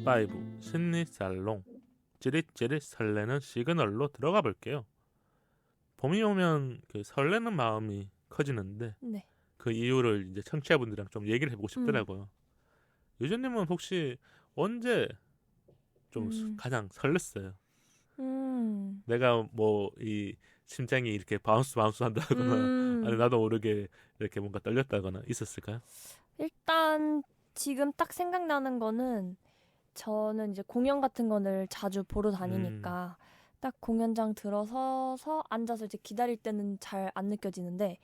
5 심리살롱 찌릿찌릿 설레는 시그널로 들어가 볼게요. 봄이 오면 그 설레는 마음이 커지는데 네. 그 이유를 이제 청취자분들이랑 좀 얘기를 해보고 싶더라고요. 유진님은 혹시 언제 좀 가장 설렜어요? 내가 뭐 이 심장이 이렇게 바운스 한다거나 아니 나도 모르게 이렇게 뭔가 떨렸다거나 있었을까요? 일단 지금 딱 생각나는 거는 저는 이제 공연 같은 거를 자주 보러 다니니까 딱 공연장 들어서서 앉아서 이제 기다릴 때는 잘 안 느껴지는데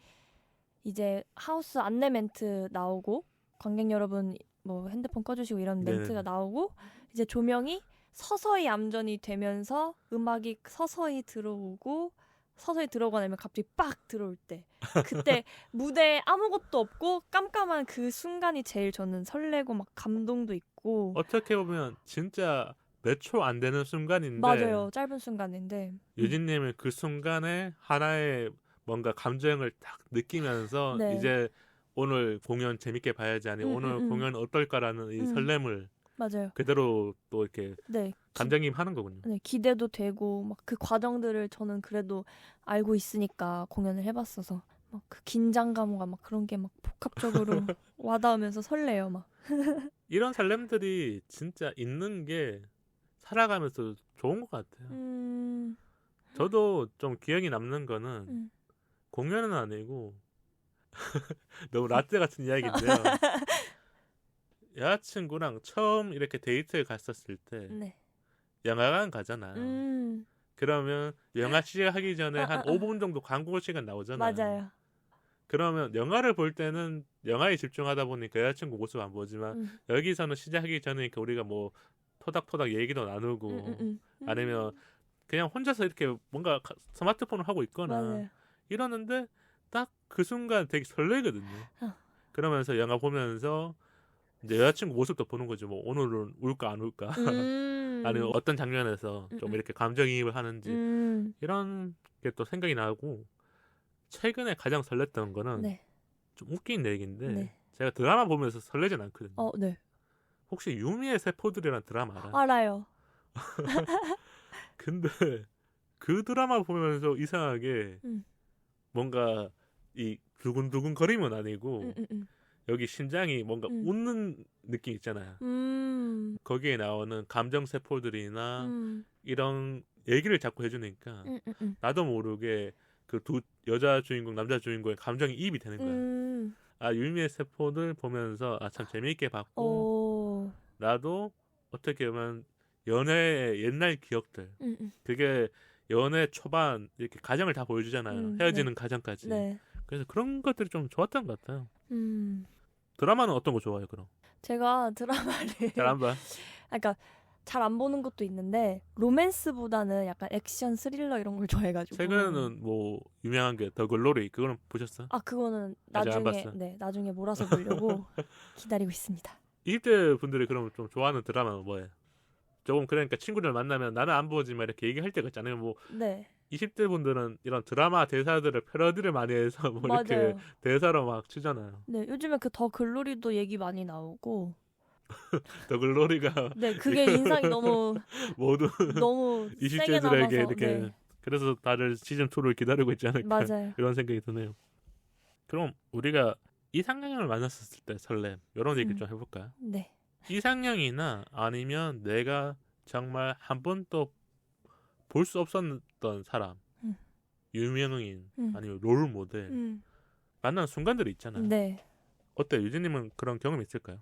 이제 하우스 안내 멘트 나오고 관객 여러분 뭐 핸드폰 꺼주시고 이런 멘트가 나오고 이제 조명이 서서히 암전이 되면서 음악이 서서히 들어오고 서서히 들어오고 나면 갑자기 빡 들어올 때 그때 무대에 아무것도 없고 깜깜한 그 순간이 제일 저는 설레고 막 감동도 있고 어떻게 보면 진짜 몇 초 안 되는 순간인데 맞아요. 짧은 순간인데 유진님은 그 순간에 하나의 뭔가 감정을 딱 느끼면서 네. 이제 오늘 공연 재밌게 봐야지 아니 오늘 공연 어떨까라는 이 설렘을 맞아요. 그대로 또 이렇게 네. 감정이입하는 거군요. 네, 기대도 되고 막 그 과정들을 저는 그래도 알고 있으니까 공연을 해봤어서 막 그 긴장감과 막 그런 게 막 복합적으로 와닿으면서 설레요 막. 이런 설렘들이 진짜 있는 게 살아가면서 좋은 것 같아요. 저도 좀 기억이 남는 거는 공연은 아니고 너무 라떼 같은 이야기인데요. 여자친구랑 처음 이렇게 데이트를 갔었을 때 네. 영화관 가잖아요. 그러면 영화 시작하기 전에 한 5분 정도 광고 시간 나오잖아요. 맞아요. 그러면 영화를 볼 때는 영화에 집중하다 보니까 여자친구 모습 안 보지만 여기서는 시작하기 전이니까 우리가 뭐 토닥토닥 얘기도 나누고 아니면 그냥 혼자서 이렇게 뭔가 스마트폰을 하고 있거나 맞아요. 이러는데 딱 그 순간 되게 설레거든요. 그러면서 영화 보면서 이제 여자친구 모습도 보는 거죠. 뭐 오늘은 울까 안 울까 아니면 어떤 장면에서 좀 이렇게 감정이입을 하는지 이런 게 또 생각이 나고 최근에 가장 설렜던 거는 네. 좀 웃긴 얘기인데 네. 제가 드라마 보면서 설레진 않거든요. 네. 혹시 유미의 세포들이라는 드라마 알아요? 알아요. 근데 그 드라마 보면서 이상하게 뭔가 이 두근두근 거림은 아니고 여기 심장이 뭔가 웃는 느낌 있잖아요. 거기에 나오는 감정 세포들이나 이런 얘기를 자꾸 해주니까 나도 모르게 그 두 여자 주인공 남자 주인공의 감정이 입이 되는 거야. 아 유미의 세포들 보면서 아 참 재미있게 봤고 나도 어떻게 보면 연애의 옛날 기억들 그게 연애 초반 이렇게 가정을 다 보여주잖아요. 헤어지는 가정까지. 네. 그래서 그런 것들이 좀 좋았던 것 같아요. 드라마는 어떤 거 좋아해요, 그럼? 제가 드라마를 잘 안 봐. 그러니까 잘 안 보는 것도 있는데 로맨스보다는 약간 액션 스릴러 이런 걸 좋아해가지고. 최근에는 뭐 유명한 게 더 글로리 그거는 보셨어? 아 그거는 아직 안 나중에 봤어. 네 나중에 몰아서 보려고 기다리고 있습니다. 20대 분들이 그럼 좀 좋아하는 드라마는 뭐예요? 조금 그러니까 친구들 만나면 나는 안 보지만 이렇게 얘기할 때가 있잖아요. 뭐 네. 20대 분들은 이런 드라마 대사들을 패러디를 많이 해서 뭐 맞아요. 이렇게 대사로 막 치잖아요. 네 요즘에 그 더 글로리도 얘기 많이 나오고. 더 글로리가 네 그게 인상이 너무 모두 너무 세게 20대들에게 남아서. 이렇게 네. 그래서 다들 시즌 2를 기다리고 있지 않을까 맞아요. 이런 생각이 드네요. 그럼 우리가 이상형을 만났었을 때 설렘 이런 얘기 좀 해볼까요? 네. 이상형이나 아니면 내가 정말 한 번도 볼 수 없었던 사람 유명인 아니면 롤 모델 만나는 순간들이 있잖아요. 네. 어때 유진님은 그런 경험 있을까요?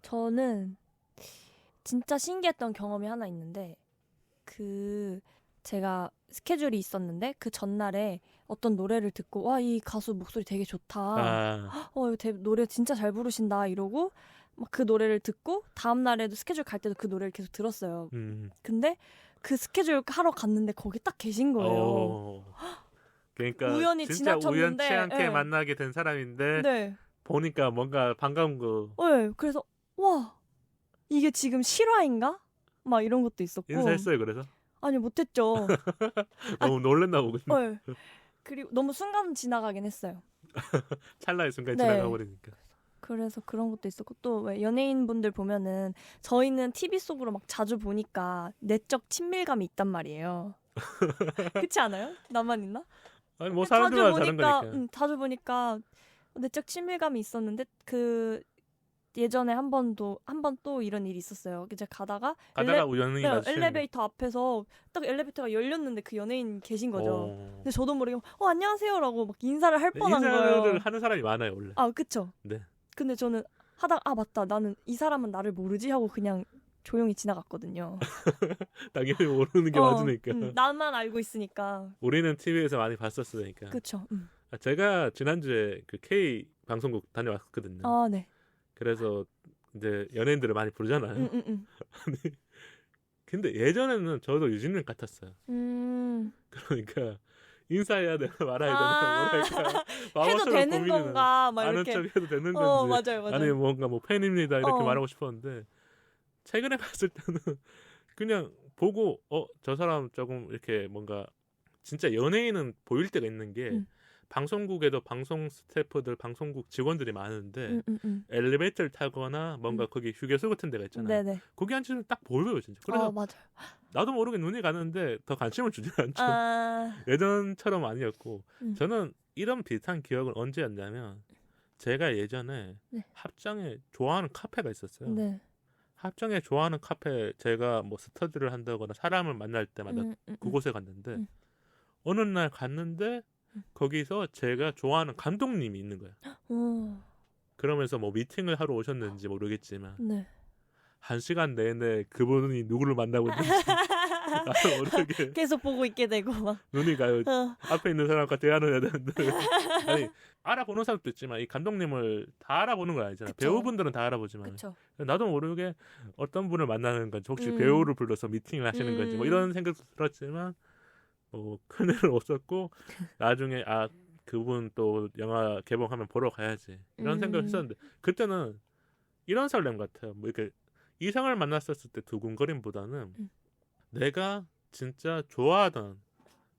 저는 진짜 신기했던 경험이 하나 있는데 제가 스케줄이 있었는데 그 전날에 어떤 노래를 듣고 와 이 가수 목소리 되게 좋다. 이거 노래 진짜 잘 부르신다 이러고 막 그 노래를 듣고 다음 날에도 스케줄 갈 때도 그 노래를 계속 들었어요. 근데 그 스케줄 하러 갔는데 거기 딱 계신 거예요. 그러니까 우연히 진짜 지나쳤는데, 우연치 않게 네. 만나게 된 사람인데 네. 보니까 뭔가 반가운 거 네. 그래서 와 이게 지금 실화인가? 막 이런 것도 있었고. 인사했어요. 그래서 아니 못했죠. 너무 놀랬나 보군요. 그리고 너무 순간 지나가긴 했어요. 찰나의 순간 네. 지나가 버리니까. 그래서 그런 것도 있었고 또 왜 연예인분들 보면은 저희는 TV 속으로 막 자주 보니까 내적 친밀감이 있단 말이에요. 그렇지 않아요? 나만 있나? 아니 뭐 사람들마다 다른 거니까. 자주 보니까 내적 친밀감이 있었는데 그 예전에 한 번 또 이런 일이 있었어요. 이제 가다가 우연히 엘리베이터 앞에서 딱 엘리베이터가 열렸는데 그 연예인 계신 거죠. 근데 저도 모르게 안녕하세요라고 막 인사를 할 뻔한 거예요. 인사를 하는 사람이 많아요 원래. 아 그쵸. 네. 근데 저는 하다가 맞다 나는 이 사람은 나를 모르지 하고 그냥 조용히 지나갔거든요. 당연히 모르는 게 맞으니까. 나만 알고 있으니까. 우리는 TV에서 많이 봤었으니까. 그쵸. 제가 지난주에 그 K 방송국 다녀왔거든요. 아 네. 그래서 이제 연예인들을 많이 부르잖아요. 근데 예전에는 저도 유진님 같았어요. 그러니까 인사해야 되나 말아야 되나 뭐랄까 해도 되는 건가 막 아는 이렇게 척 해도 되는 건지 맞아요. 아니면 뭔가 뭐 팬입니다 이렇게 말하고 싶었는데 최근에 봤을 때는 그냥 보고 저 사람 조금 이렇게 뭔가 진짜 연예인은 보일 때가 있는 게 방송국에도 방송 스태프들, 방송국 직원들이 많은데 엘리베이터를 타거나 뭔가 거기 휴게소 같은 데가 있잖아요. 네네. 거기 앉으면 딱 보여요 진짜. 그래서 맞아요. 나도 모르게 눈이 가는데 더 관심을 주지 않죠. 예전처럼 아니었고 저는 이런 비슷한 기억은 언제였냐면 제가 예전에 합정에 좋아하는 카페가 있었어요. 네. 합정에 좋아하는 카페 제가 뭐 스터디를 한다거나 사람을 만날 때마다 그곳에 갔는데 어느 날 갔는데 거기서 제가 좋아하는 감독님이 있는 거예요. 그러면서 뭐 미팅을 하러 오셨는지 모르겠지만 1시간 내내 그분이 누구를 만나고 있는지 나도 모르게 계속 보고 있게 되고 막 눈이 가요. 앞에 있는 사람과 대화를 해야 되는데 아니 알아보는 사람도 있지만 이 감독님을 다 알아보는 건 아니잖아요. 그쵸. 배우분들은 다 알아보지만 그쵸. 나도 모르게 어떤 분을 만나는 건지 혹시 배우를 불러서 미팅을 하시는 건지 뭐 이런 생각도 들었지만 큰일은 없었고 나중에 그분 또 영화 개봉하면 보러 가야지 이런 생각을 했었는데 그때는 이런 설렘 같아요. 뭐 이렇게 이성을 만났었을 때 두근거림보다는 내가 진짜 좋아하던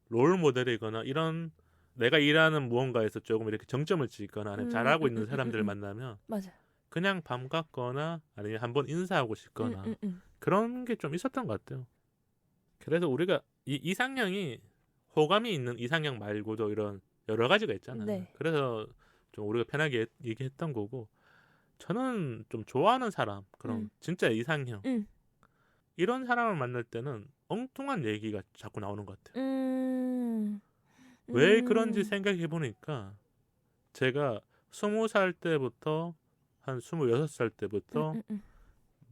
롤 모델이거나 이런 내가 일하는 무언가에서 조금 이렇게 정점을 찍거나 아니면 잘하고 있는 사람들을 만나면 맞아요. 그냥 반갑거나 아니면 한번 인사하고 싶거나 그런 게 좀 있었던 것 같아요. 그래서 우리가 이 이상형이 호감이 있는 이상형 말고도 이런 여러 가지가 있잖아요. 네. 그래서 좀 우리가 편하게 얘기했던 거고 저는 좀 좋아하는 사람 그럼 진짜 이상형 이런 사람을 만날 때는 엉뚱한 얘기가 자꾸 나오는 것 같아요. 왜 그런지 생각해 보니까 제가 20살 때부터 한 26살 때부터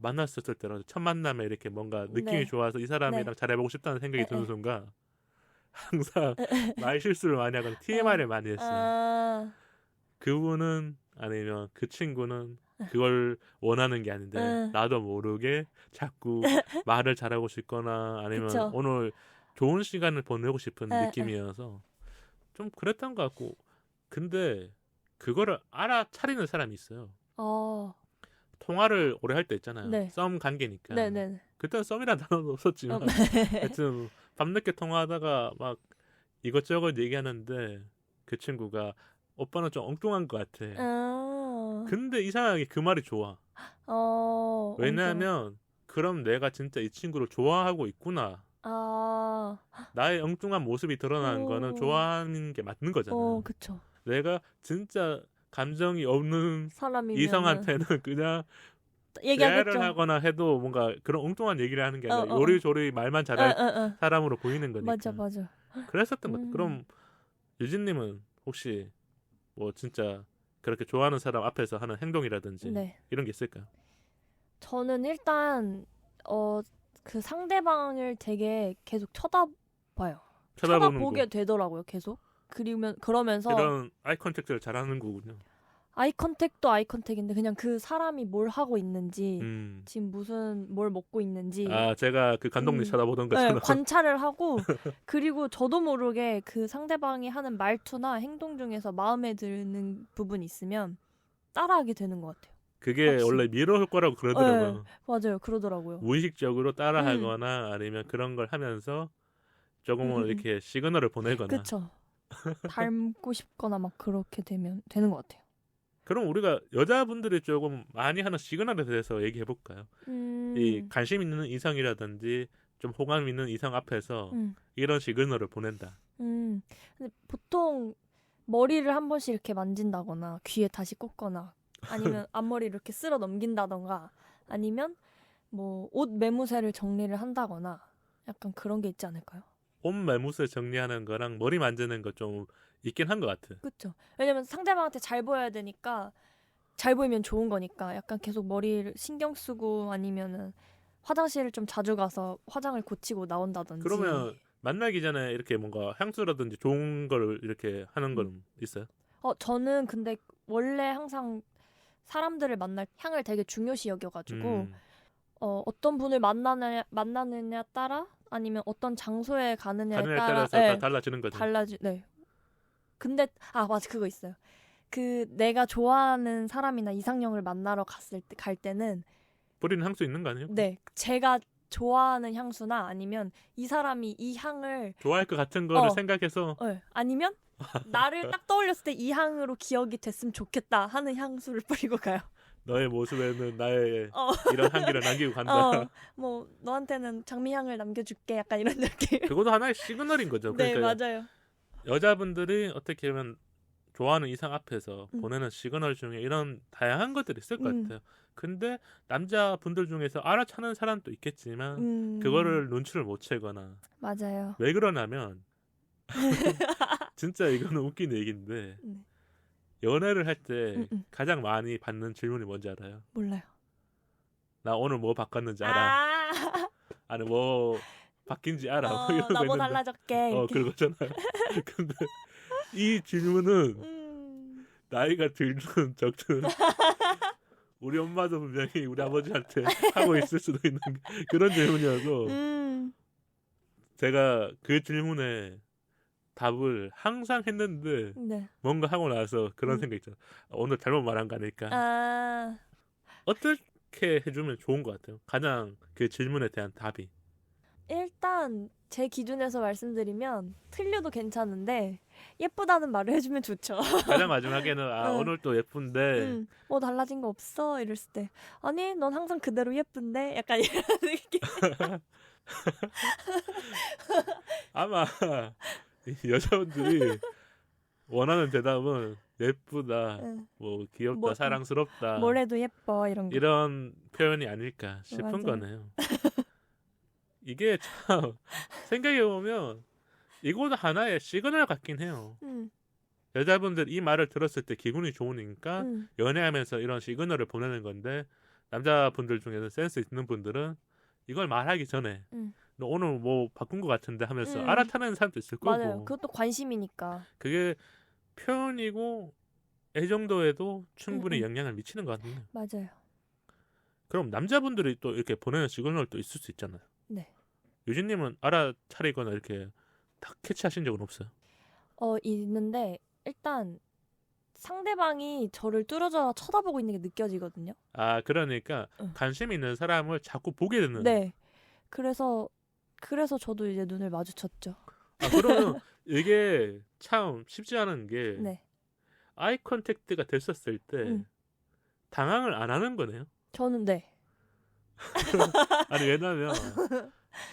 만났었을 때라도 첫 만남에 이렇게 뭔가 느낌이 좋아서 이 사람이랑 잘해보고 싶다는 생각이 드는 순간 항상 말 실수를 많이 하거나 TMI를 많이 했어요. 그분은 아니면 그 친구는 그걸 원하는 게 아닌데 나도 모르게 자꾸 말을 잘하고 싶거나 아니면 그쵸. 오늘 좋은 시간을 보내고 싶은 느낌이어서 좀 그랬던 것 같고 근데 그거를 알아차리는 사람이 있어요. 통화를 오래 할 때 있잖아요. 썸 관계니까. 그때는 썸이라는 단어도 없었지만 하여튼 밤늦게 통화하다가 막 이것저것 얘기하는데 그 친구가 오빠는 좀 엉뚱한 것 같아. 근데 이상하게 그 말이 좋아. 왜냐하면 그럼 내가 진짜 이 친구를 좋아하고 있구나. 나의 엉뚱한 모습이 드러나는 거는 좋아하는 게 맞는 거잖아. 그쵸. 내가 진짜 감정이 없는 사람이면 이성한테는 그냥 얘기하겠죠. 대화를 하거나 해도 뭔가 그런 엉뚱한 얘기를 하는 게 아니라 요리조리 말만 잘할 사람으로 보이는 거니까. 맞아. 그랬었던 것 같아요. 그럼 유진님은 혹시 뭐 진짜 그렇게 좋아하는 사람 앞에서 하는 행동이라든지 이런 게 있을까요? 저는 일단 그 상대방을 되게 계속 쳐다봐요. 쳐다보게 되더라고요. 계속. 그러면서 이런 아이 컨택트를 잘하는 거군요. 아이 컨택도 아이 컨택인데 그냥 그 사람이 뭘 하고 있는지 지금 뭘 먹고 있는지 제가 그 감독님 쳐다보던 것처럼 관찰을 하고 그리고 저도 모르게 그 상대방이 하는 말투나 행동 중에서 마음에 드는 부분이 있으면 따라하게 되는 것 같아요. 그게 확실히. 원래 미러 효과라고 그러더라고요. 맞아요. 그러더라고요. 무의식적으로 따라하거나 아니면 그런 걸 하면서 조금은 이렇게 시그널을 보내거나 그쵸. 닮고 싶거나 막 그렇게 되는 것 같아요. 그럼 우리가 여자분들이 조금 많이 하는 시그널에 대해서 얘기해 볼까요? 이 관심 있는 이성이라든지 좀 호감 있는 이성 앞에서 이런 시그널을 보낸다. 근데 보통 머리를 한 번씩 이렇게 만진다거나 귀에 다시 꽂거나 아니면 앞머리를 이렇게 쓸어 넘긴다던가 아니면 뭐 옷 매무새를 정리를 한다거나 약간 그런 게 있지 않을까요? 옷 매무새 정리하는 거랑 머리 만지는 거 좀 있긴 한 것 같아. 그렇죠. 왜냐면 상대방한테 잘 보여야 되니까 잘 보이면 좋은 거니까 약간 계속 머리를 신경 쓰고 아니면은 화장실을 좀 자주 가서 화장을 고치고 나온다든지. 그러면 만나기 전에 이렇게 뭔가 향수라든지 좋은 걸 이렇게 하는 건 있어요? 저는 근데 원래 항상 사람들을 만날 향을 되게 중요시 여겨가지고 어떤 분을 만나느냐 따라 아니면 어떤 장소에 가느냐에 따라서 네, 다 달라지는 거죠. 네. 근데 맞아 그거 있어요. 그 내가 좋아하는 사람이나 이상형을 만나러 갈 때는 뿌리는 향수 있는 거 아니에요? 네, 제가 좋아하는 향수나 아니면 이 사람이 이 향을 좋아할 것 같은 거를 생각해서 네, 아니면 나를 딱 떠올렸을 때 이 향으로 기억이 됐으면 좋겠다 하는 향수를 뿌리고 가요. 너의 모습에는 나의 이런 향기를 남기고 간다. 뭐 너한테는 장미향을 남겨줄게 약간 이런 느낌. 그것도 하나의 시그널인 거죠. 네, 그러니까 맞아요. 여자분들이 어떻게 보면 좋아하는 이상 앞에서 보내는 시그널 중에 이런 다양한 것들이 있을 것 같아요. 근데 남자분들 중에서 알아차는 사람도 있겠지만 그거를 눈치를 못 채거나 맞아요. 왜 그러냐면 진짜 이거는 웃긴 얘기인데 연애를 할 때 가장 많이 받는 질문이 뭔지 알아요? 몰라요. 나 오늘 뭐 바꿨는지 알아? 아니 뭐 바뀐지 알아? 뭐 이런 거 나 뭐 있는데 달라졌게. 그러잖아요. 근데 이 질문은 나이가 들든 적든 우리 엄마도 분명히 우리 아버지한테 하고 있을 수도 있는 그런 질문이어서 제가 그 질문에 답을 항상 했는데 네. 뭔가 하고 나서 그런 생각 있잖아. 오늘 잘못 말한 거 아닐까. 어떻게 해주면 좋은 것 같아요? 가장 그 질문에 대한 답이. 일단 제 기준에서 말씀드리면 틀려도 괜찮은데 예쁘다는 말을 해주면 좋죠. 가장 마지막에는 오늘 또 예쁜데 뭐 달라진 거 없어? 이랬을 때 아니 넌 항상 그대로 예쁜데? 약간 이런 느낌. 아마 여자분들이 원하는 대답은 예쁘다, 뭐 귀엽다, 사랑스럽다, 뭘 해도 예뻐 이런 거. 이런 표현이 아닐까 싶은 거네요. 이게 참 생각해보면 이것도 하나의 시그널 같긴 해요. 여자분들 이 말을 들었을 때 기분이 좋으니까 연애하면서 이런 시그널을 보내는 건데 남자분들 중에서 센스 있는 분들은 이걸 말하기 전에 너 오늘 뭐 바꾼 것 같은데 하면서 알아타는 사람도 있을 거고. 맞아요. 그것도 관심이니까. 그게 표현이고 애정도에도 충분히 영향을 미치는 것 같네요. 맞아요. 그럼 남자분들이 또 이렇게 보내는 시그널도 있을 수 있잖아요. 네. 유진님은 알아차리거나 이렇게 딱 캐치하신 적은 없어요? 있는데 일단 상대방이 저를 뚫어져라 쳐다보고 있는 게 느껴지거든요. 그러니까 관심 있는 사람을 자꾸 보게 되는. 네. 그래서 저도 이제 눈을 마주쳤죠. 그러면 이게 참 쉽지 않은 게 네. 아이 컨택트가 됐었을 때 당황을 안 하는 거네요. 저는 네. 아니 왜냐면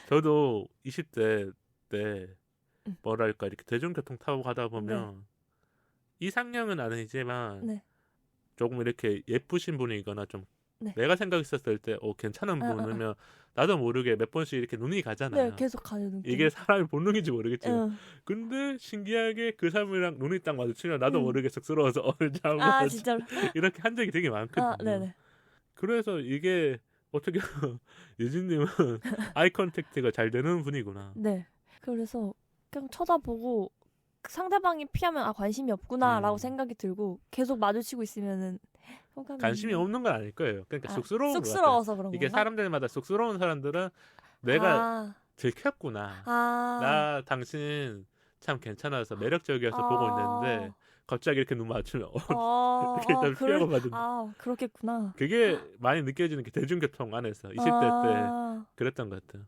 저도 20대 때 뭐랄까 이렇게 대중교통 타고 가다 보면 이상형은 아니지만 조금 이렇게 예쁘신 분이거나 좀 내가 생각했었을 때 괜찮은 분이면 나도 모르게 몇 번씩 이렇게 눈이 가잖아요. 네, 계속 가는 느낌. 이게 사람의 본능인지 모르겠지만 근데 신기하게 그 사람이랑 눈이 딱 마주치면 나도 모르게 쑥스러워서 진짜로? 이렇게 한 적이 되게 많거든요. 네네. 그래서 이게 어떻게 유진님은 아이 컨택트가 잘 되는 분이구나. 네. 그래서 그냥 쳐다보고 상대방이 피하면 관심이 없구나라고 생각이 들고 계속 마주치고 있으면은 관심이 없는 건 아닐 거예요. 그러니까 쑥스러워서 그런 이게 건가? 사람들마다 쑥스러운 사람들은 내가 들켰구나. 나 당신 참 괜찮아서 매력적이어서 보고 있는데 갑자기 이렇게 눈 맞추면 이렇게 일단 피하고 받은. 그렇겠구나. 그게 많이 느껴지는 게 대중교통 안에서 20대 때 그랬던 것 같아요.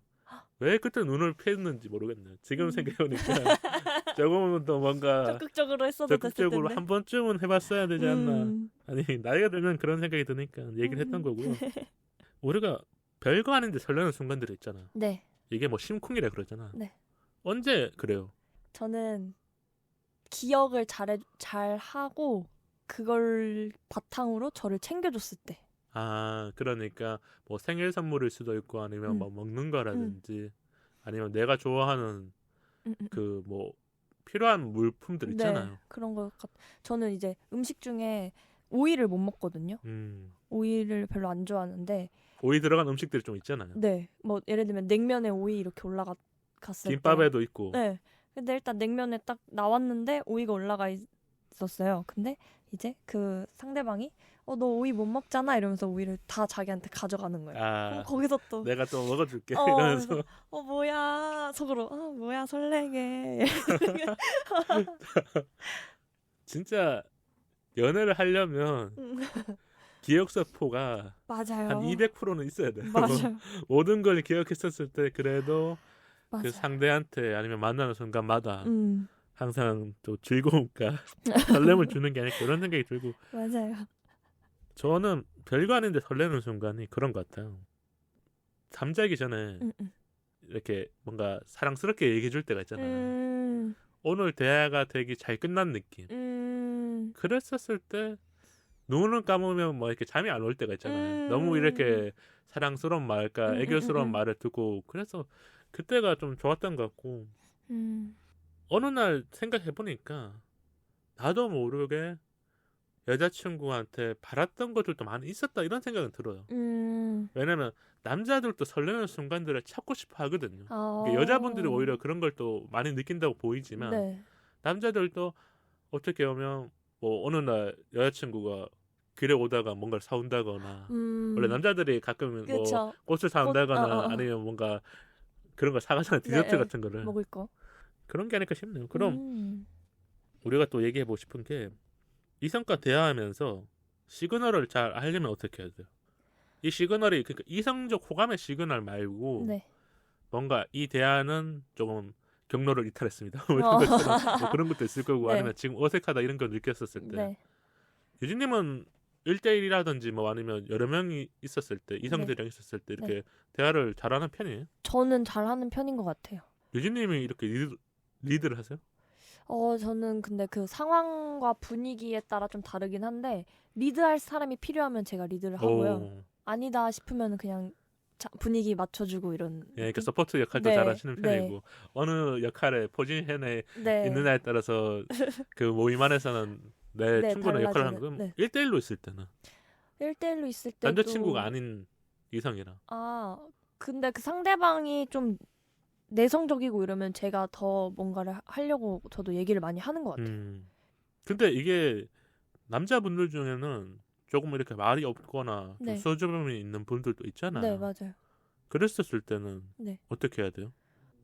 왜 그때 눈을 피했는지 모르겠네요. 지금 생각해보니까 조금은 더 뭔가 적극적으로 했어도 됐을 적극적으로 텐데. 한 번쯤은 해봤어야 되지 않나. 아니 나이가 들면 그런 생각이 드니까 얘기를 했던 거고요. 우리가 별거 아닌데 설레는 순간들이 있잖아. 네. 이게 뭐 심쿵이라 그러잖아. 네. 언제 그래요? 저는 기억을 잘 하고 그걸 바탕으로 저를 챙겨줬을 때. 아 그러니까 뭐 생일 선물일 수도 있고 아니면 뭐 먹는 거라든지 아니면 내가 좋아하는 그 뭐 필요한 물품들 있잖아요. 네, 그런 거 저는 이제 음식 중에 오이를 못 먹거든요. 오이를 별로 안 좋아하는데 오이 들어간 음식들이 좀 있잖아요. 네, 뭐 예를 들면 냉면에 오이 이렇게 올라갔을 김밥에도 있고. 네, 근데 일단 냉면에 딱 나왔는데 오이가 올라가 있었어요. 근데 이제 그 상대방이 너 오이 못 먹잖아 이러면서 오이를 다 자기한테 가져가는 거예요. 아, 거기서 또 내가 또 먹어줄게 이러면서 뭐야 속으로 뭐야 설레게. 진짜 연애를 하려면 기억사포가 맞아요. 한 200%는 있어야 돼요. 맞아요. 모든 걸 기억했었을 때 그래도 맞아요. 그 상대한테 아니면 만나는 순간마다 항상 또 즐거움과 설렘을 주는 게 아닐까 그런 생각이 들고. 맞아요. 저는 별거 아닌데 설레는 순간이 그런 것 같아요. 잠자기 전에 이렇게 뭔가 사랑스럽게 얘기해 줄 때가 있잖아요. 오늘 대화가 되게 잘 끝난 느낌. 그랬었을 때 눈을 감으면 뭐 이렇게 잠이 안 올 때가 있잖아요. 너무 이렇게 사랑스러운 말과 애교스러운 말을 듣고 그래서 그때가 좀 좋았던 것 같고 어느 날 생각해 보니까 나도 모르게 여자친구한테 바랐던 것들도 많이 있었다 이런 생각은 들어요. 왜냐면 남자들도 설레는 순간들을 찾고 싶어 하거든요. 여자분들이 오히려 그런 걸 또 많이 느낀다고 보이지만 네. 남자들도 어떻게 보면 뭐 어느 날 여자친구가 길에 오다가 뭔가를 사온다거나 원래 남자들이 가끔 뭐 꽃을 사온다거나 아니면 뭔가 그런 걸 사가잖아요. 디저트 같은 거를. 먹을 거. 그런 게 아닐까 싶네요. 그럼 우리가 또 얘기해보고 싶은 게 이성과 대화하면서 시그널을 잘 알려면 어떻게 해야 돼요? 이 시그널이 그러니까 이성적 호감의 시그널 말고 뭔가 이 대화는 조금 경로를 이탈했습니다. 뭐 이런 것처럼 뭐 그런 것도 있을 거고 아니면 지금 어색하다 이런 걸 느꼈었을 때 유진님은 1대1이라든지 뭐 아니면 여러 명이 있었을 때 이성들이랑 있었을 때 이렇게 대화를 잘하는 편이에요? 저는 잘하는 편인 것 같아요. 유진님이 이렇게 리드를 하세요? 저는 근데 그 상황과 분위기에 따라 좀 다르긴 한데 리드할 사람이 필요하면 제가 리드를 하고요. 아니다 싶으면 그냥 분위기 맞춰주고 이런. 그러니까 서포트 역할도 잘하시는 편이고 어느 역할에 포지션에 있느냐에 따라서 그 모임 안에서는 충분한 역할을 하는 건 1대1로 있을 때는 1대1로 있을 때도 남자친구가 아닌 이성이랑 근데 그 상대방이 좀 내성적이고 이러면 제가 더 뭔가를 하려고 저도 얘기를 많이 하는 것 같아요. 근데 이게 남자분들 중에는 조금 이렇게 말이 없거나 좀 소조점이 있는 분들도 있잖아요. 네, 맞아요. 그랬었을 때는 어떻게 해야 돼요?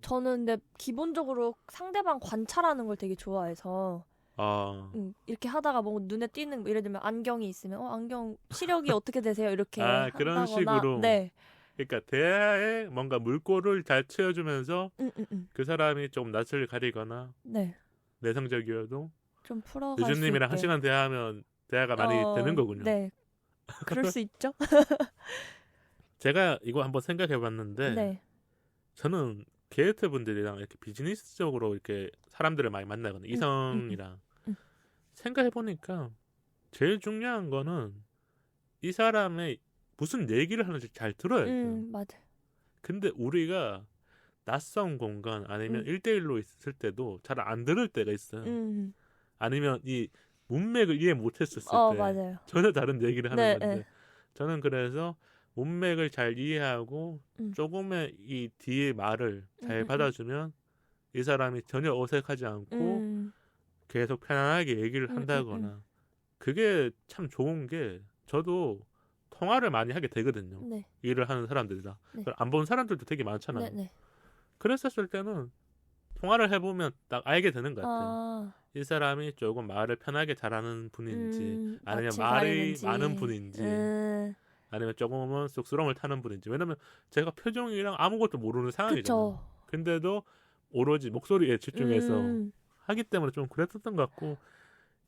저는 근데 기본적으로 상대방 관찰하는 걸 되게 좋아해서 이렇게 하다가 뭐 눈에 띄는 예를 들면 안경이 있으면 안경 시력이 어떻게 되세요? 이렇게 그런 한다거나. 식으로. 그러니까 대화에 뭔가 물꼬를 잘 채워주면서 그 사람이 좀 낯을 가리거나 내성적이어도 좀 풀어갈 수 유준님이랑 있게. 1시간 대화하면 대화가 많이 되는 거군요. 네, 그럴 수 있죠. 제가 이거 한번 생각해봤는데 저는 게이트 분들이랑 이렇게 비즈니스적으로 이렇게 사람들을 많이 만나거든요. 이성이랑 생각해보니까 제일 중요한 거는 이 사람의 무슨 얘기를 하는지 잘 들어야 돼요. 맞아요. 근데 우리가 낯선 공간 아니면 1대1로 있을 때도 잘 안 들을 때가 있어요. 아니면 이 문맥을 이해 못했었을 때 맞아요. 전혀 다른 얘기를 하는 건데 저는 그래서 문맥을 잘 이해하고 조금의 이 뒤의 말을 잘 받아주면 이 사람이 전혀 어색하지 않고 계속 편안하게 얘기를 한다거나 그게 참 좋은 게 저도 통화를 많이 하게 되거든요. 일을 하는 사람들이랑 안 본 사람들도 되게 많잖아요. 그랬었을 때는 통화를 해보면 딱 알게 되는 것 같아요. 이 사람이 조금 말을 편하게 잘하는 분인지 아니면 말이 많은 분인지 아니면 조금은 쑥스러움을 타는 분인지. 왜냐면 제가 표정이랑 아무것도 모르는 상황이잖아요. 근데도 오로지 목소리에 집중해서 하기 때문에 좀 그랬었던 것 같고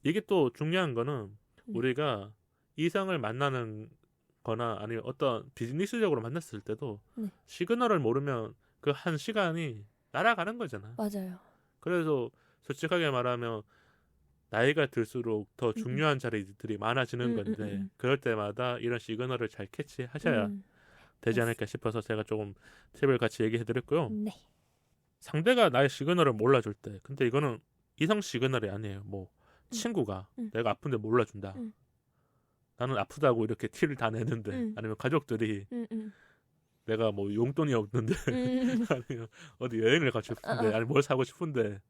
이게 또 중요한 거는 우리가 이성을 만나는 거나 아니면 어떤 비즈니스적으로 만났을 때도 시그널을 모르면 그 한 시간이 날아가는 거잖아. 맞아요. 그래서 솔직하게 말하면 나이가 들수록 더 중요한 자리들이 많아지는 건데 그럴 때마다 이런 시그널을 잘 캐치하셔야 되지 않을까 싶어서 제가 조금 팁을 같이 얘기해드렸고요. 네. 상대가 나의 시그널을 몰라줄 때 근데 이거는 이성 시그널이 아니에요. 뭐 친구가 내가 아픈데 몰라준다. 나는 아프다고 이렇게 티를 다 내는데 아니면 가족들이 내가 뭐 용돈이 없는데 아니면 어디 여행을 가고 싶은데 아니 뭘 사고 싶은데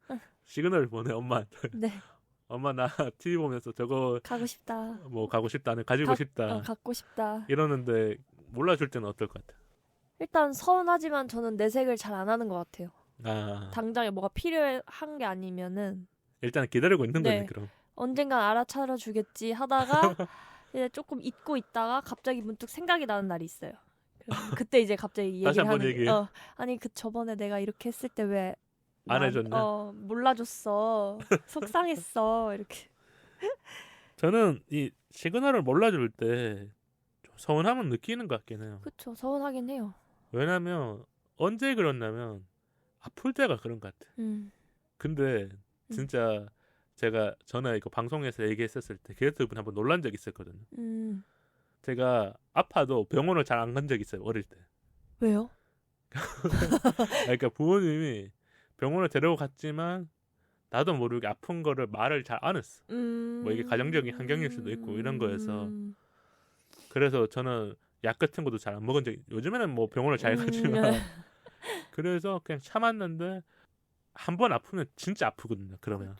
시그널을 보내 엄마한테. 네. 엄마 나 TV 보면서 저거 가고 싶다. 뭐 가고 싶다, 가지고 싶다. 갖고 싶다. 이러는데 몰라줄 때는 어떨 것 같아? 일단 서운하지만 저는 내색을 잘 안 하는 것 같아요. 아 당장에 뭐가 필요한 게 아니면은 일단 기다리고 있는 네. 거네 그럼. 언젠간 알아차려 주겠지 하다가 이제 조금 잊고 있다가 갑자기 문득 생각이 나는 날이 있어요. 그때 이제 갑자기 다시 얘기를 한번 하는 얘기해. 아니 그 저번에 내가 이렇게 했을 때 왜 안 해줬냐? 몰라줬어. 속상했어. 이렇게. 저는 이 시그널을 몰라줄 때 좀 서운함은 느끼는 것 같긴 해요. 그쵸. 서운하긴 해요. 왜냐면 언제 그랬냐면 아플 때가 그런 것 같아. 근데 진짜 제가 전에 이거 방송에서 얘기했었을 때 게스트분 한번 놀란 적이 있었거든요. 제가 아파도 병원을 잘 안 간 적이 있어요. 어릴 때. 왜요? 그러니까 부모님이 병원을 데려고 갔지만 나도 모르게 아픈 거를 말을 잘 안 했어. 뭐 이게 가정적인 환경일 수도 있고 이런 거여서 그래서 저는 약 같은 것도 잘 안 먹은 적이 요즘에는 뭐 병원을 잘 가지만 그래서 그냥 참았는데 한 번 아프면 진짜 아프거든요. 그러면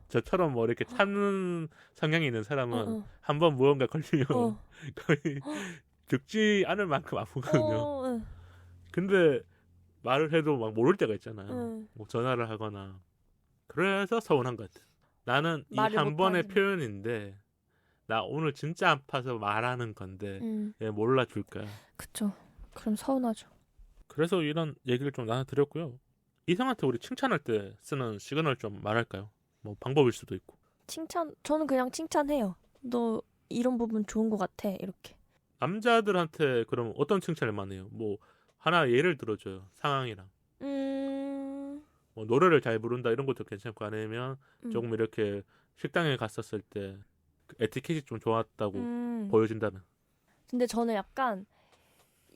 저처럼 뭐 이렇게 참는 성향이 있는 사람은 한 번 무언가 걸리면 거의 죽지 않을 만큼 아프거든요. 근데 말을 해도 막 모를 때가 있잖아요. 뭐 전화를 하거나. 그래서 서운한 것 같아요. 나는 이 한 번의 표현인데 나 오늘 진짜 아파서 말하는 건데 왜 몰라줄까. 그쵸. 그럼 서운하죠. 그래서 이런 얘기를 좀 나눠드렸고요. 이성한테 우리 칭찬할 때 쓰는 시그널 좀 말할까요? 뭐 방법일 수도 있고. 저는 그냥 칭찬해요. 너 이런 부분 좋은 것 같아. 이렇게. 남자들한테 그럼 어떤 칭찬을 많이 해요? 뭐 하나 예를 들어줘요. 상황이랑. 뭐 노래를 잘 부른다 이런 것도 괜찮고 아니면 조금 이렇게 식당에 갔었을 때 에티켓이 좀 좋았다고 보여준다면. 근데 저는 약간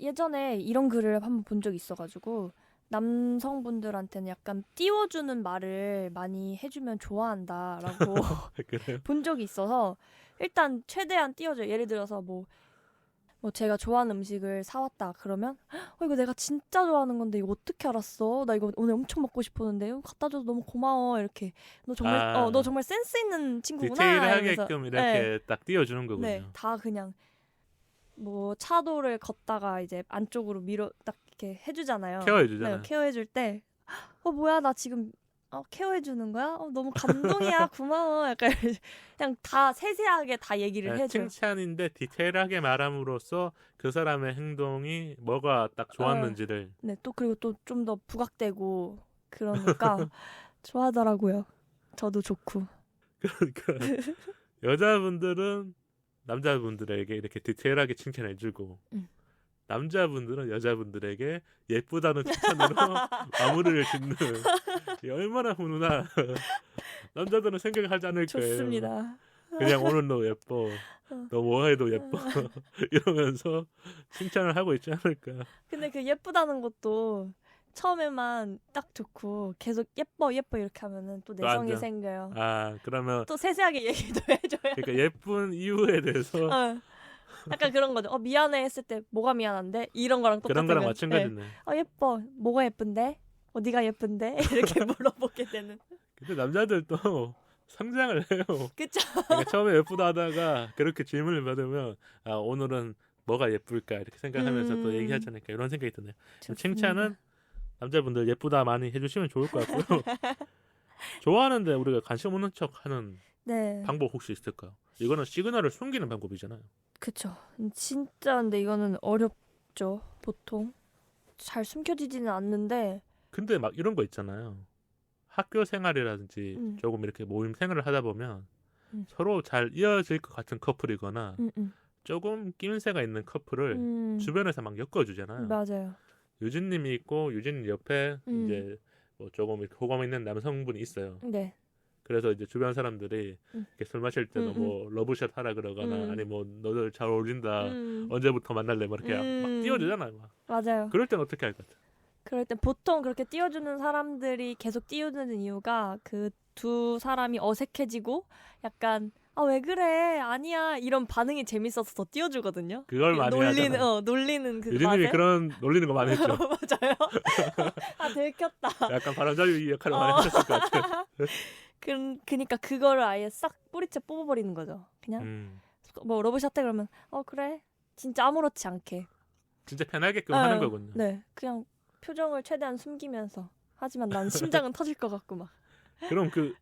예전에 이런 글을 한번 본 적이 있어가지고 남성분들한테는 약간 띄워주는 말을 많이 해주면 좋아한다라고 본 적이 있어서 일단 최대한 띄워줘요. 예를 들어서 뭐 제가 좋아하는 음식을 사왔다 그러면 이거 내가 진짜 좋아하는 건데 이거 어떻게 알았어? 나 이거 오늘 엄청 먹고 싶었는데 갖다 줘서 너무 고마워. 이렇게 너 정말 센스 있는 친구구나. 디테일하게끔 이렇게 네. 딱 띄워주는 거군요. 네, 다 그냥 뭐 차도를 걷다가 이제 안쪽으로 딱 이렇게 해주잖아요. 케어해주잖아요. 네, 케어해줄 때 뭐야 나 지금 케어해주는 거야? 너무 감동이야. 고마워. 약간 그냥 다 세세하게 다 얘기를 해줘요. 칭찬인데 디테일하게 말함으로써 그 사람의 행동이 뭐가 딱 좋았는지를. 네, 또 그리고 또 좀 더 부각되고 그러니까 좋아하더라고요. 저도 좋고. 그러니까 여자분들은 남자분들에게 이렇게 디테일하게 칭찬해주고 남자분들은 여자분들에게 예쁘다는 칭찬으로 마무리를 짓는 얼마나 훈훈한 남자들은 생각하지 않을 거예요. 좋습니다. 그냥 오늘 너 예뻐. 너 뭐해도 예뻐. 이러면서 칭찬을 하고 있지 않을까. 근데 그 예쁘다는 것도 처음에만 딱 좋고 계속 예뻐 이렇게 하면은 또 내성이 생겨요. 그러면 또 세세하게 얘기도 해줘요. 그러니까 예쁜 이유에 대해서 약간 그런 거죠. 미안해 했을 때 뭐가 미안한데? 이런 거랑 똑같은 그런 거랑 마찬가지네. 예뻐. 뭐가 예쁜데? 네가 예쁜데? 이렇게 물어보게 되는. 근데 남자들도 성장을 해요. 그쵸? 그러니까 처음에 예쁘다 하다가 그렇게 질문을 받으면 오늘은 뭐가 예쁠까 이렇게 생각하면서 또 얘기하지 않을까 이런 생각이 드네요. 칭찬은 남자분들 예쁘다 많이 해주시면 좋을 것 같고요. 좋아하는데 우리가 관심 없는 척하는 방법 혹시 있을까요? 이거는 시그널을 숨기는 방법이잖아요. 그쵸. 진짜 근데 이거는 어렵죠. 보통 잘 숨겨지지는 않는데. 근데 막 이런 거 있잖아요. 학교 생활이라든지 조금 이렇게 모임 생활을 하다 보면 서로 잘 이어질 것 같은 커플이거나 조금 낌새가 있는 커플을 주변에서 막 엮어주잖아요. 맞아요. 유진님이 있고 유진 옆에 이제 뭐 조금 이렇게 호감 있는 남성분이 있어요. 네. 그래서 이제 주변 사람들이 이렇게 술 마실 때도 뭐 러브샷 하라 그러거나 아니 뭐 너들 잘 어울린다 언제부터 만날래 뭐 이렇게 막 띄워주잖아요. 막. 맞아요. 그럴 땐 어떻게 할 것 같아? 그럴 땐 보통 그렇게 띄워주는 사람들이 계속 띄워주는 이유가 그 두 사람이 어색해지고 약간 아, 왜 그래? 아니야. 이런 반응이 재밌어서 더 띄워주거든요. 그걸 많이 하잖아요. 놀리는 그 유진님이 맛에? 그런 놀리는 거 많이 했죠. 맞아요. 아, 들켰다. 약간 바람잡이 역할을 많이 하셨을 것 같아요. 그니까 그거를 아예 싹 뿌리채 뽑아버리는 거죠. 그냥 뭐 러브샷 해 그러면 그래. 진짜 아무렇지 않게. 진짜 편하게끔 하는 거군요. 네. 그냥 표정을 최대한 숨기면서. 하지만 난 심장은 터질 것 같고 막. 그럼 그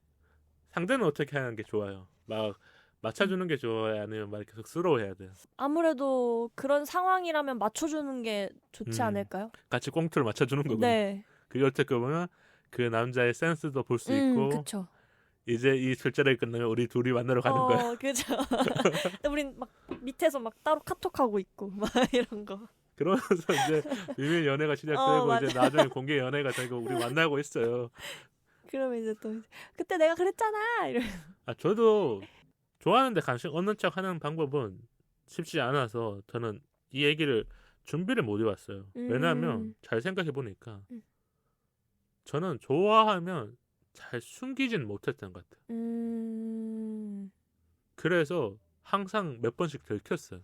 상대는 어떻게 하는 게 좋아요? 막 맞춰주는 게 좋아요? 아니면 막 계속 스로워해야 돼요? 아무래도 그런 상황이라면 맞춰주는 게 좋지 않을까요? 같이 꽁트를 맞춰주는 거군요. 네. 그게 어떻게 보면 그 남자의 센스도 볼 수 있고 그쵸. 이제 이 술자리가 끝나면 우리 둘이 만나러 가는 거야. 그죠. 우린 막 밑에서 막 따로 카톡하고 있고 막 이런 거. 그러면서 이제 비밀 연애가 시작되고 이제 나중에 공개 연애가 되고 우리 만나고 있어요. 그러면 이제 또 그때 내가 그랬잖아. 이러. 저도 좋아하는데 관심 없는 척 하는 방법은 쉽지 않아서 저는 이 얘기를 준비를 못 해왔어요. 왜냐하면 잘 생각해 보니까 저는 좋아하면 잘 숨기진 못했던 것 같아요. 그래서 항상 몇 번씩 들켰어요.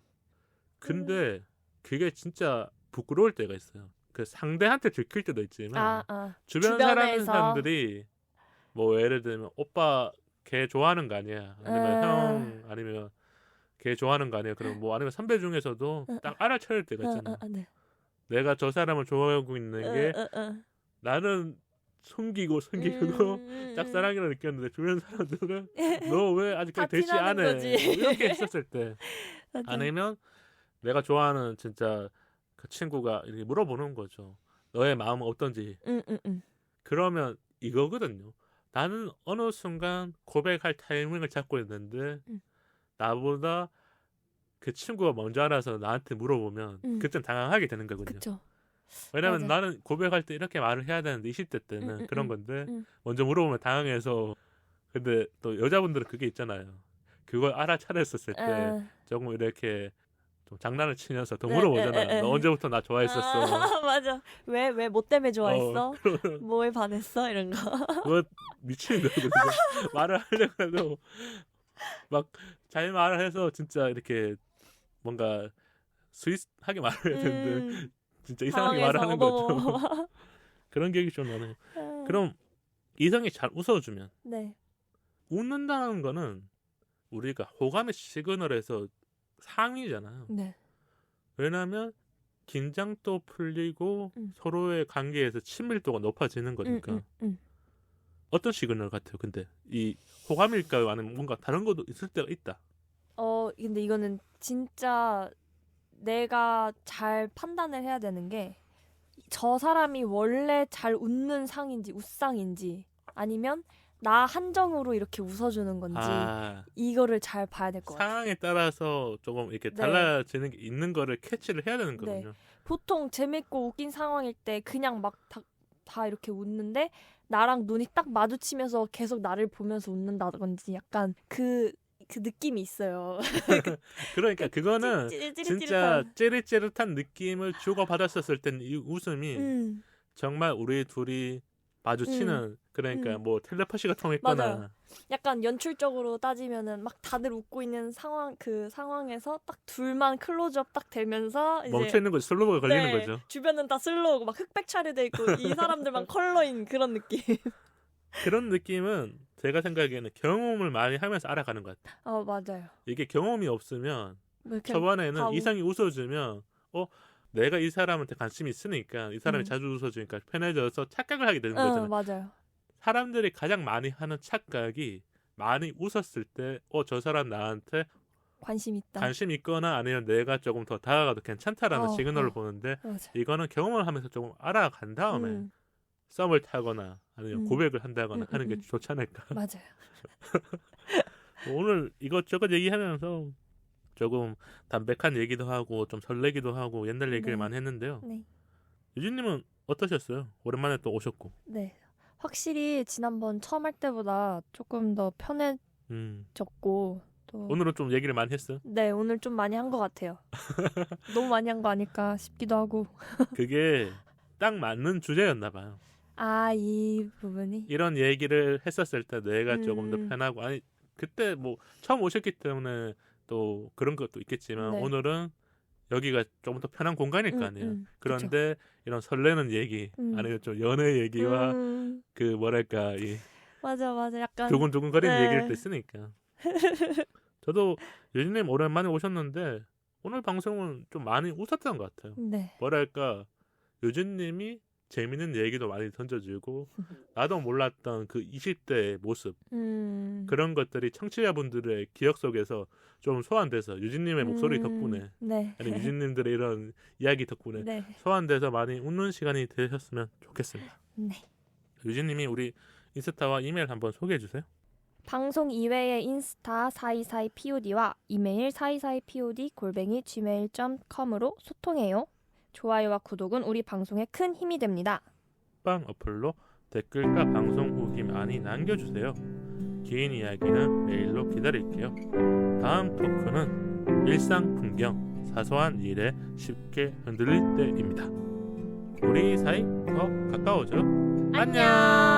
근데 그게 진짜 부끄러울 때가 있어요. 그 상대한테 들킬 때도 있지만 주변 사람들이 뭐 예를 들면 오빠 걔 좋아하는 거 아니야? 아니면 형 아니면 걔 좋아하는 거 아니야? 그럼 뭐 아니면 선배 중에서도 딱 알아차릴 때가 있잖아. 네. 내가 저 사람을 좋아하고 있는 게 나는 숨기고 짝사랑이라 느꼈는데 주변 사람들은 너 왜 아직까지 되지 않아? 이렇게 했었을 때 아니면 내가 좋아하는 진짜 그 친구가 이렇게 물어보는 거죠. 너의 마음은 어떤지. 그러면 이거거든요. 나는 어느 순간 고백할 타이밍을 잡고 있는데 나보다 그 친구가 먼저 알아서 나한테 물어보면 그땐 당황하게 되는 거거든요. 그쵸. 왜냐면 나는 고백할 때 이렇게 말을 해야 되는데 20대 때는 그런 건데 먼저 물어보면 당황해서. 근데 또 여자분들은 그게 있잖아요. 그걸 알아차렸었을 때 조금 이렇게 좀 장난을 치면서 더 물어보잖아. 너 언제부터 나 좋아했었어? 맞아. 왜 뭐 때문에 좋아했어? 뭐에 반했어? 이런 거. 그거 미치는 거거든요. 말을 하려고 해도 막 잘 말을 해서 진짜 이렇게 뭔가 스윗하게 말을 해야 되는데 진짜 이상하게 말을 하는 거죠. 그런 계획이 좀 나네요. 그럼 이성이 잘 웃어주면 네. 웃는다는 거는 우리가 호감의 시그널에서 상위잖아요. 네. 왜냐하면 긴장도 풀리고 서로의 관계에서 친밀도가 높아지는 거니까. 어떤 시그널 같아요? 근데 이 호감일까요? 아니면 뭔가 다른 것도 있을 때가 있다. 근데 이거는 진짜 내가 잘 판단을 해야 되는 게 저 사람이 원래 잘 웃는 상인지 웃상인지 아니면 나 한정으로 이렇게 웃어주는 건지 이거를 잘 봐야 될 것 같아요. 상황에 따라서 조금 이렇게 달라지는 게 있는 거를 캐치를 해야 되는 거군요. 네. 보통 재밌고 웃긴 상황일 때 그냥 막 다 이렇게 웃는데 나랑 눈이 딱 마주치면서 계속 나를 보면서 웃는다든지 약간 그 느낌이 있어요. 그러니까 그거는 진짜 찌릿찌릿한 느낌을 주고받았었을 땐 이 웃음이 정말 우리 둘이 마주치는 그러니까 뭐 텔레파시가 통했거나 맞아요. 약간 연출적으로 따지면은 막 다들 웃고 있는 상황에서 딱 둘만 클로즈업 딱 되면서 이제 멈춰 있는 거지. 슬로우가 걸리는 거죠. 주변은 다 슬로우고 막 흑백 처리돼 있고 이 사람들만 컬러인 그런 느낌. 그런 느낌은 제가 생각에는 경험을 많이 하면서 알아가는 것 같아요. 맞아요. 이게 경험이 없으면 초반에는 이상이 웃어주면 내가 이 사람한테 관심이 있으니까 이 사람이 자주 웃어주니까 편해져서 착각을 하게 되는 거잖아요. 맞아요. 사람들이 가장 많이 하는 착각이 많이 웃었을 때 저 사람 나한테 관심 있거나 아니면 내가 조금 더 다가가도 괜찮다라는 시그널을 보는데 맞아. 이거는 경험을 하면서 조금 알아간 다음에 썸을 타거나 아니면 고백을 한다거나 하는 게 좋지 않을까. 맞아요. 오늘 이것저것 얘기하면서 조금 담백한 얘기도 하고 좀 설레기도 하고 옛날 얘기를 네. 많이 했는데요. 네. 유진님은 어떠셨어요? 오랜만에 또 오셨고. 네. 확실히 지난번 처음 할 때보다 조금 더 편해졌고 또 오늘은 좀 얘기를 많이 했어요? 네, 오늘 좀 많이 한 것 같아요. 너무 많이 한 거 아닐까 싶기도 하고. 그게 딱 맞는 주제였나 봐요. 아, 이 부분이? 이런 얘기를 했었을 때 뇌가 조금 더 편하고 아니 그때 뭐 처음 오셨기 때문에 또 그런 것도 있겠지만 네. 오늘은 여기가 조금 더 편한 공간일 거 아니에요. 그런데 그쵸. 이런 설레는 얘기 아니면 좀 연애 얘기와 그 뭐랄까 이 맞아. 약간 두근두근거리는 네. 얘기를 또 있으니까. 저도 유진님 오랜만에 오셨는데 오늘 방송은 좀 많이 웃었던 것 같아요. 네. 뭐랄까 유진님이 재밌는 얘기도 많이 던져주고 나도 몰랐던 그 20대의 모습 그런 것들이 청취자분들의 기억 속에서 좀 소환돼서 유진님의 목소리 덕분에 네. 아니 유진님들의 이런 이야기 덕분에 네. 소환돼서 많이 웃는 시간이 되셨으면 좋겠습니다. 네. 유진님이 우리 인스타와 이메일 한번 소개해 주세요. 방송 이외의 인스타 424POD와 이메일 424POD@gmail.com으로 소통해요. 좋아요와 구독은 우리 방송에 큰 힘이 됩니다. 빵 어플로 댓글과 방송 후기 많이 남겨주세요. 긴 이야기는 메일로 기다릴게요. 다음 토크는 일상 풍경, 사소한 일에 쉽게 흔들릴 때입니다. 우리 사이 더 가까워져요. 안녕.